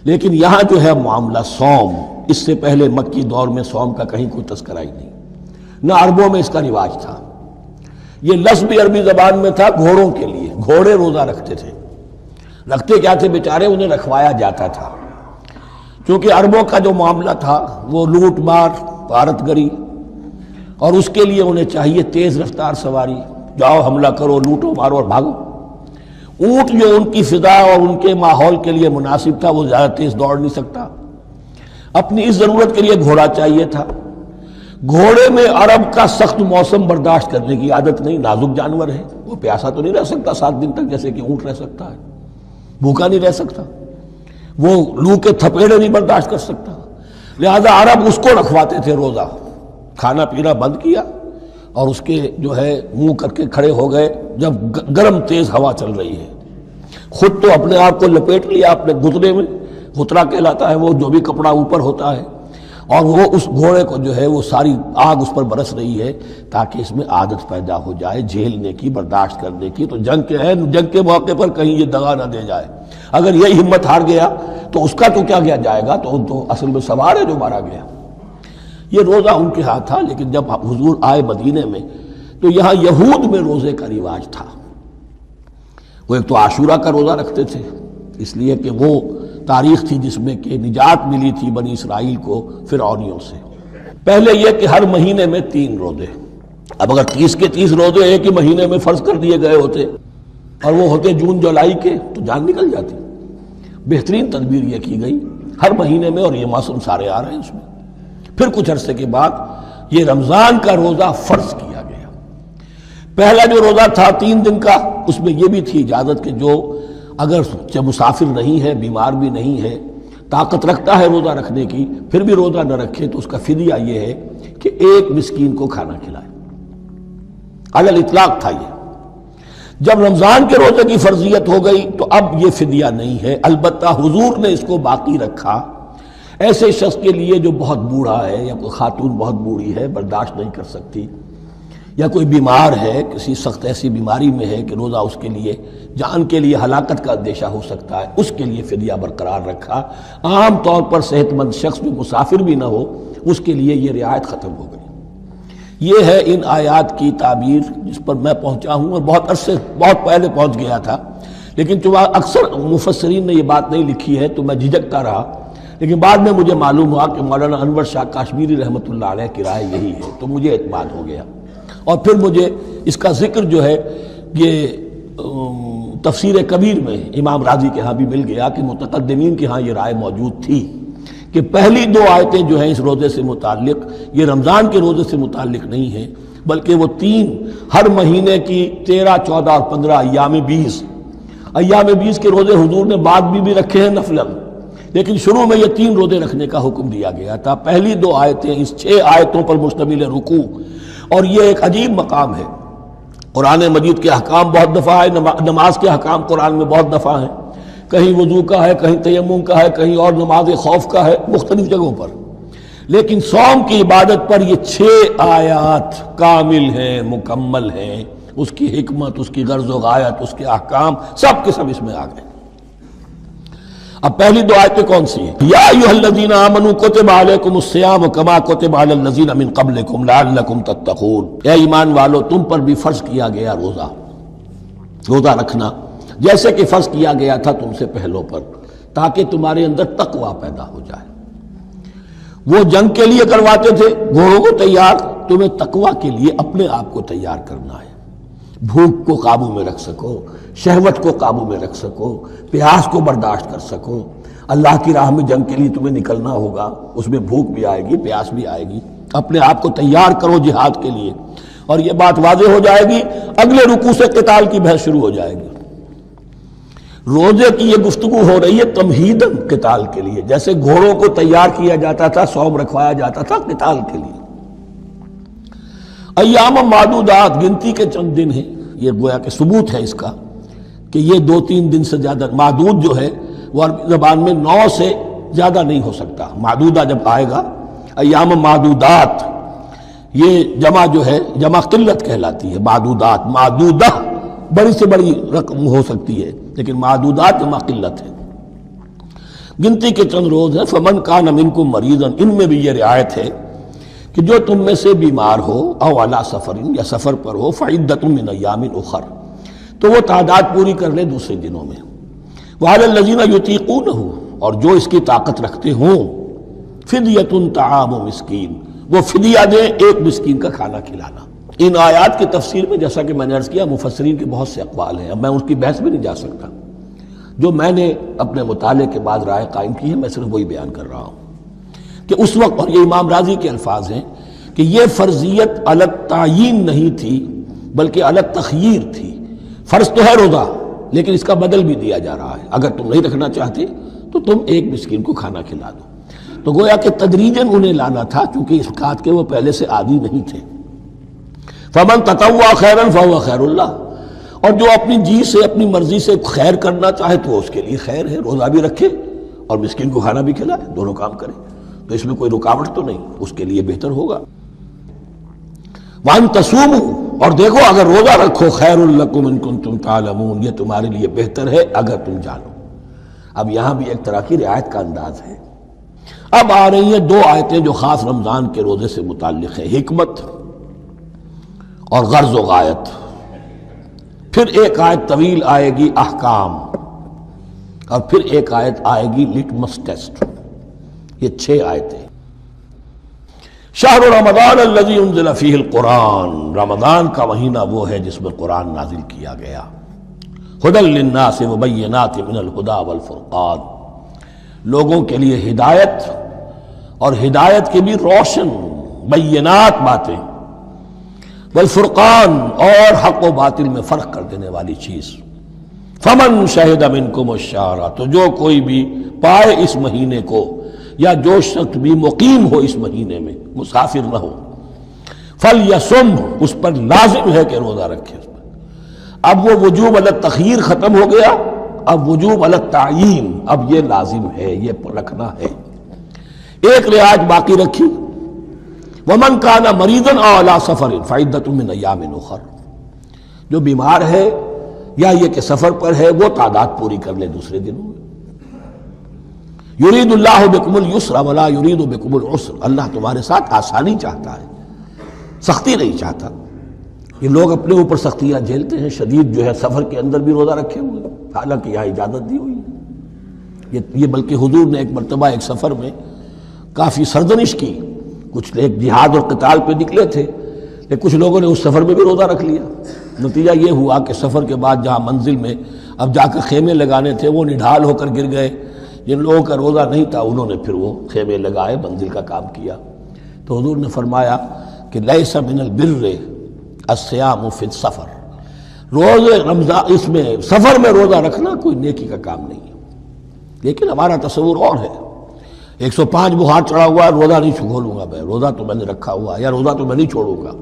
لیکن یہاں جو ہے معاملہ صوم، اس سے پہلے مکی دور میں صوم کا کہیں کوئی تذکرہ ہی نہیں، نہ عربوں میں اس کا رواج تھا۔ یہ لفظ بھی عربی زبان میں تھا گھوڑوں کے لیے، گھوڑے روزہ رکھتے تھے۔ رکھتے کیا تھے بیچارے؟ انہیں رکھوایا جاتا تھا، کیونکہ عربوں کا جو معاملہ تھا وہ لوٹ مار، غارت گری، اور اس کے لیے انہیں چاہیے تیز رفتار سواری، جاؤ حملہ کرو، لوٹو مارو اور بھاگو۔ اونٹ جو ان کی فضا اور ان کے ماحول کے لیے مناسب تھا وہ زیادہ تیز دوڑ نہیں سکتا، اپنی اس ضرورت کے لیے گھوڑا چاہیے تھا۔ گھوڑے میں عرب کا سخت موسم برداشت کرنے کی عادت نہیں، نازک جانور ہے، وہ پیاسا تو نہیں رہ سکتا 7 دن تک جیسے کہ اونٹ رہ سکتا ہے، بھوکا نہیں رہ سکتا، وہ لو کے تھپیڑے نہیں برداشت کر سکتا، لہذا عرب اس کو رکھواتے تھے روزہ۔ کھانا پینا بند کیا اور اس کے جو ہے منہ کر کے کھڑے ہو گئے جب گرم تیز ہوا چل رہی ہے، خود تو اپنے آپ کو لپیٹ لیا اپنے گھتنے میں، غترہ کہلاتا ہے وہ جو بھی کپڑا اوپر ہوتا ہے، اور وہ اس گھوڑے کو جو ہے وہ ساری آگ اس پر برس رہی ہے تاکہ اس میں عادت پیدا ہو جائے جھیلنے کی، برداشت کرنے کی۔ تو جنگ کے موقع پر کہیں یہ دغا نہ دے جائے، اگر یہ ہمت ہار گیا تو اس کا تو کیا کیا جائے گا، تو اصل میں سوار ہے جو مارا گیا۔ یہ روزہ ان کے ہاتھ تھا، لیکن جب حضور آئے مدینے میں تو یہاں یہود میں روزے کا رواج تھا۔ وہ ایک تو عاشورہ کا روزہ رکھتے تھے، اس لیے کہ وہ تاریخ تھی جس میں کہ نجات ملی تھی بنی اسرائیل کو فرعونیوں سے۔ پہلے یہ کہ ہر مہینے میں 3 روزے، اب اگر 30 کے 30 روزے ایک ہی مہینے میں فرض کر دیے گئے ہوتے اور وہ ہوتے جون جولائی کے تو جان نکل جاتی۔ بہترین تدبیر یہ کی گئی ہر مہینے میں، اور یہ موسم سارے آ رہے ہیں اس میں۔ پھر کچھ عرصے کے بعد یہ رمضان کا روزہ فرض کیا گیا۔ پہلا جو روزہ تھا 3 دن کا، اس میں یہ بھی تھی اجازت کہ جو اگر مسافر نہیں ہے، بیمار بھی نہیں ہے، طاقت رکھتا ہے روزہ رکھنے کی، پھر بھی روزہ نہ رکھے تو اس کا فدیہ یہ ہے کہ 1 مسکین کو کھانا کھلائے۔ علی الاطلاق تھا یہ۔ جب رمضان کے روزے کی فرضیت ہو گئی تو اب یہ فدیہ نہیں ہے، البتہ حضور نے اس کو باقی رکھا ایسے شخص کے لیے جو بہت بوڑھا ہے، یا کوئی خاتون بہت بوڑھی ہے برداشت نہیں کر سکتی، یا کوئی بیمار ہے، کسی سخت ایسی بیماری میں ہے کہ روزہ اس کے لیے جان کے لیے ہلاکت کا اندیشہ ہو سکتا ہے، اس کے لیے فدیہ برقرار رکھا۔ عام طور پر صحت مند شخص جو مسافر بھی نہ ہو اس کے لیے یہ رعایت ختم ہو گئی۔ یہ ہے ان آیات کی تعبیر جس پر میں پہنچا ہوں، اور بہت پہلے پہنچ گیا تھا، لیکن چونکہ اکثر مفسرین نے یہ بات نہیں لکھی ہے تو میں جھجکتا رہا، لیکن بعد میں مجھے معلوم ہوا کہ مولانا انور شاہ کاشمیری رحمۃ اللہ علیہ کی رائے یہی ہے، تو مجھے اعتماد ہو گیا۔ اور پھر مجھے اس کا ذکر جو ہے یہ تفسیر کبیر میں امام راضی کے ہاں بھی مل گیا کہ متقدمین کے ہاں یہ رائے موجود تھی کہ پہلی 2 آیتیں جو ہیں اس روزے سے متعلق یہ رمضان کے روزے سے متعلق نہیں ہیں، بلکہ وہ 3 ہر مہینے کی 13، 14 اور 15 ایام 20 کے روزے حضور نے بعد بھی رکھے ہیں نفلاً، لیکن شروع میں یہ 3 روزے رکھنے کا حکم دیا گیا تھا۔ پہلی 2 آیتیں اس 6 آیتوں پر مشتمل رکوع، اور یہ ایک عجیب مقام ہے۔ قرآن مجید کے احکام بہت دفعہ ہے، نماز کے احکام قرآن میں بہت دفعہ ہیں، کہیں وضو کا ہے، کہیں تیمم کا ہے، کہیں اور نماز خوف کا ہے، مختلف جگہوں پر، لیکن صوم کی عبادت پر یہ 6 آیات کامل ہیں، مکمل ہیں، اس کی حکمت، اس کی غرض و غایت، اس کے احکام سب کے سب اس میں آ گئے۔ اب پہلی 2 آیتیں کون سی ہیں؟ یا ایھا الذین آمنوا کتب علیکم الصیام کما کتب علی الذین من قبلکم لعلکم تتقون، اے ایمان والو تم پر بھی فرض کیا گیا روزہ رکھنا جیسے کہ فرض کیا گیا تھا تم سے پہلوں پر، تاکہ تمہارے اندر تقوی پیدا ہو جائے۔ وہ جنگ کے لیے کرواتے تھے گھوڑوں کو تیار، تمہیں تقوی کے لیے اپنے آپ کو تیار کرنا ہے، بھوک کو قابو میں رکھ سکو، شہوت کو قابو میں رکھ سکو، پیاس کو برداشت کر سکو۔ اللہ کی راہ میں جنگ کے لیے تمہیں نکلنا ہوگا، اس میں بھوک بھی آئے گی، پیاس بھی آئے گی، اپنے آپ کو تیار کرو جہاد کے لیے۔ اور یہ بات واضح ہو جائے گی، اگلے رکوع سے قتال کی بحث شروع ہو جائے گی۔ روزے کی یہ گفتگو ہو رہی ہے تمہیداً قتال کے لیے، جیسے گھوڑوں کو تیار کیا جاتا تھا، صوم رکھوایا جاتا تھا قتال کے لیے۔ ایام معدودات، گنتی کے چند دن ہیں، یہ گویا کہ ثبوت ہے اس کا کہ یہ 2-3 دن سے زیادہ، معدود جو ہے وہ عربی زبان میں 9 سے زیادہ نہیں ہو سکتا۔ معدودہ جب آئے گا، ایام معدودات، یہ جمع جو ہے جمع قلت کہلاتی ہے، معدودات، معدودہ بڑی سے بڑی رقم ہو سکتی ہے، لیکن معدودات جمع قلت ہے۔ گنتی کے چند روز ہیں. فمن کان منکم مریضا، ان میں بھی یہ رعایت ہے کہ جو تم میں سے بیمار ہو او علی سفر، یا سفر پر ہو، فعدۃ من ایام اخر، تو وہ تعداد پوری کر لے دوسرے دنوں میں. وعلی الذین یطیقونہ، اور جو اس کی طاقت رکھتے ہوں، فدیۃ طعام مسکین، وہ فدیہ دیں ایک مسکین کا کھانا کھلانا. ان آیات کی تفسیر میں جیسا کہ میں نے عرض کیا مفسرین کے بہت سے اقوال ہیں، اب میں اس کی بحث میں نہیں جا سکتا. جو میں نے اپنے مطالعے کے بعد رائے قائم کی ہے میں صرف وہی بیان کر رہا ہوں کہ اس وقت، اور یہ امام راضی کے الفاظ ہیں کہ یہ فرضیت الگ تعیین نہیں تھی بلکہ الگ تخییر تھی. فرض تو ہے روزہ، لیکن اس کا بدل بھی دیا جا رہا ہے، اگر تم نہیں رکھنا چاہتے تو تم ایک مسکین کو کھانا کھلا دو. تو گویا کہ تدریجاً انہیں لانا تھا، چونکہ اس بات کے وہ پہلے سے عادی نہیں تھے. فمن تطوع خیرا فهو خیر اللہ، اور جو اپنی جی سے اپنی مرضی سے خیر کرنا چاہے تو اس کے لیے خیر ہے، روزہ بھی رکھے اور مسکین کو کھانا بھی کھلائے، دونوں کام کرے، تو اس میں کوئی رکاوٹ تو نہیں، اس کے لیے بہتر ہوگا. وان تصوموا، اور دیکھو اگر روزہ رکھو، خیر لکم ان کنتم تعلمون، یہ تمہارے لیے بہتر ہے اگر تم جانو. اب یہاں بھی ایک طرح کی رعایت کا انداز ہے. اب آ رہی ہیں دو آیتیں جو خاص رمضان کے روزے سے متعلق ہیں، حکمت اور غرض و غایت. پھر ایک آیت طویل آئے گی احکام، اور پھر ایک آیت آئے گی لٹمس ٹیسٹ. یہ 6 آیتیں. شہر رمضان الذی انزل فیہ القرآن، رمضان کا مہینہ وہ ہے جس میں قرآن نازل کیا گیا. ھدی للناس وبینات من الھدی والفرقان، لوگوں کے لیے ہدایت اور ہدایت کے بھی روشن بینات باتیں، والفرقان اور حق و باطل میں فرق کر دینے والی چیز. فمن شہد منکم الشہر، تو جو کوئی بھی پائے اس مہینے کو، یا جو شخص بھی مقیم ہو اس مہینے میں، مسافر نہ ہو، فلیصم، اس پر لازم ہے کہ روزہ رکھے. اب وہ وجوب علی التخییر ختم ہو گیا، اب وجوب علی التعیین، اب یہ لازم ہے، یہ رکھنا ہے. ایک رعایت باقی رکھی، ومن کان مریضا او علی سفر فعدۃ من ایام اخر، جو بیمار ہے یا یہ کہ سفر پر ہے وہ تعداد پوری کر لے دوسرے دنوں میں. یرید اللہ بکم الیسر ولا یرید بکم العسر، اللہ تمہارے ساتھ آسانی چاہتا ہے، سختی نہیں چاہتا. یہ لوگ اپنے اوپر سختیاں جھیلتے ہیں، شدید جو ہے سفر کے اندر بھی روزہ رکھے ہوئے، حالانکہ یہاں اجازت دی ہوئی ہے. یہ بلکہ حضور نے ایک مرتبہ ایک سفر میں کافی سرزنش کی، کچھ ایک جہاد اور قتال پہ نکلے تھے، لیکن کچھ لوگوں نے اس سفر میں بھی روزہ رکھ لیا. نتیجہ یہ ہوا کہ سفر کے بعد جہاں منزل میں اب جا کر خیمے لگانے تھے وہ نڈھال ہو کر گر گئے. جن لوگوں کا روزہ نہیں تھا انہوں نے پھر وہ خیمے لگائے، منزل کا کام کیا. تو حضور نے فرمایا کہ لیس من البر الصیام فی السفر، روزے رمضان اس میں سفر میں روزہ رکھنا کوئی نیکی کا کام نہیں ہے. لیکن ہمارا تصور اور ہے، 105 بخار چڑھا ہوا ہے، روزہ نہیں کھولوں گا، میں روزہ تو میں نے رکھا ہوا ہے، یا روزہ تو میں نہیں چھوڑوں گا.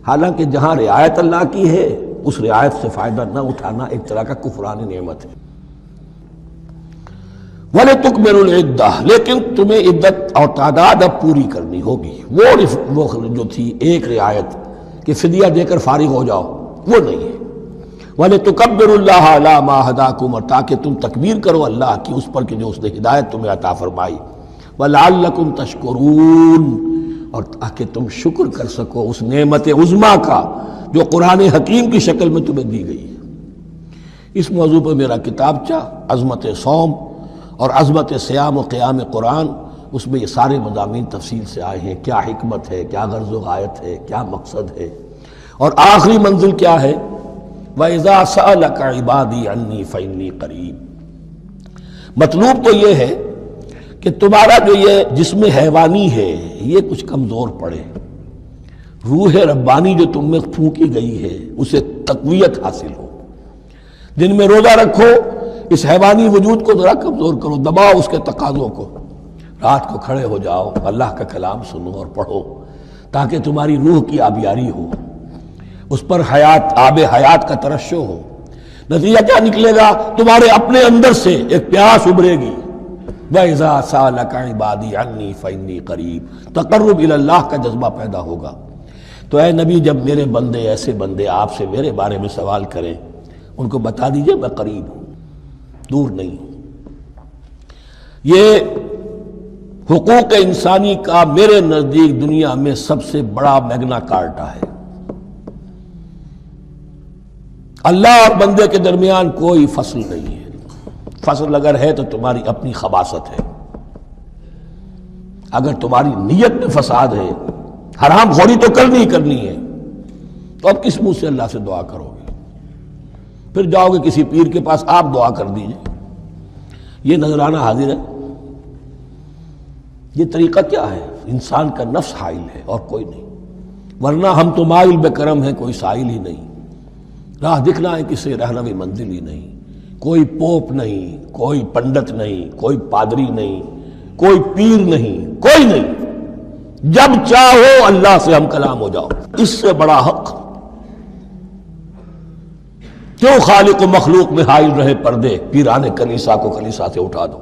حالانکہ جہاں رعایت اللہ کی ہے اس رعایت سے فائدہ نہ اٹھانا ایک طرح کا کفران نعمت ہے. وَلِتُكْمِلُوا الْعِدَّةَ، لیکن تمہیں عدت اور تعداد اب پوری کرنی ہوگی. وہ جو تھی ایک رعایت کہ فدیہ دے کر فارغ ہو جاؤ، وہ نہیں ہے. وَلِتُكَبِّرُوا اللَّهَ عَلَىٰ مَا هَدَاكُمْ، اور تاکہ تم تکبیر کرو اللہ کی اس پر کہ جو اس نے ہدایت تمہیں عطا فرمائی. وَلَعَلَّكُمْ تَشْكُرُونَ، اور تاکہ تم شکر کر سکو اس نعمت عظمیٰ کا جو قرآن حکیم کی شکل میں تمہیں دی گئی ہے. اس موضوع پر میرا کتابچہ عظمت صوم اور عظمت صیام و قیام قرآن، اس میں یہ سارے مضامین تفصیل سے آئے ہیں. کیا حکمت ہے، کیا غرض و غایت ہے، کیا مقصد ہے، اور آخری منزل کیا ہے. وَإِذَا سَأَلَكَ عِبَادِي عَنِّي فَإِنِّي قَرِيبٌ. مطلوب تو یہ ہے کہ تمہارا جو یہ جسم حیوانی ہے یہ کچھ کمزور پڑے، روح ربانی جو تم میں پھونکی گئی ہے اسے تقویت حاصل ہو. دن میں روزہ رکھو، اس حیوانی وجود کو ذرا کمزور کرو، دباؤ اس کے تقاضوں کو. رات کو کھڑے ہو جاؤ، اللہ کا کلام سنو اور پڑھو، تاکہ تمہاری روح کی آبیاری ہو، اس پر حیات، آب حیات کا ترشح ہو. نتیجہ کیا نکلے گا؟ تمہارے اپنے اندر سے ایک پیاس ابھرے گی. وَإِذَا سَأَلَكَ عِبَادِي عَنِّي فَإِنِّي قَرِيبٌ، تقرب الی اللہ کا جذبہ پیدا ہوگا. تو اے نبی، جب میرے بندے، ایسے بندے آپ سے میرے بارے میں سوال کریں، ان کو بتا دیجئے میں قریب ہوں، دور نہیں ہوں. یہ حقوق انسانی کا میرے نزدیک دنیا میں سب سے بڑا میگنا کارٹا ہے۔ اللہ اور بندے کے درمیان کوئی فصل نہیں ہے، فصل اگر ہے تو تمہاری اپنی خباثت ہے، اگر تمہاری نیت میں فساد ہے، حرام خوری تو کرنی ہی کرنی ہے، تو اب کس منہ سے اللہ سے دعا کرو گے؟ پھر جاؤ گے کسی پیر کے پاس، آپ دعا کر دیجئے، یہ نذرانہ حاضر ہے؟ یہ طریقہ کیا ہے؟ انسان کا نفس حائل ہے اور کوئی نہیں، ورنہ ہم تو مائل بے کرم ہیں، کوئی سائل ہی نہیں، راہ دکھنا ہے کسی رہنوی منزل ہی نہیں، کوئی پوپ نہیں، کوئی پنڈت نہیں، کوئی پادری نہیں، کوئی پیر نہیں، کوئی نہیں، جب چاہو اللہ سے ہم کلام ہو جاؤ۔ اس سے بڑا حق کیوں خالق و مخلوق میں حائل رہے پردے؟ پیران کلیسا کو کلیسا سے اٹھا دو۔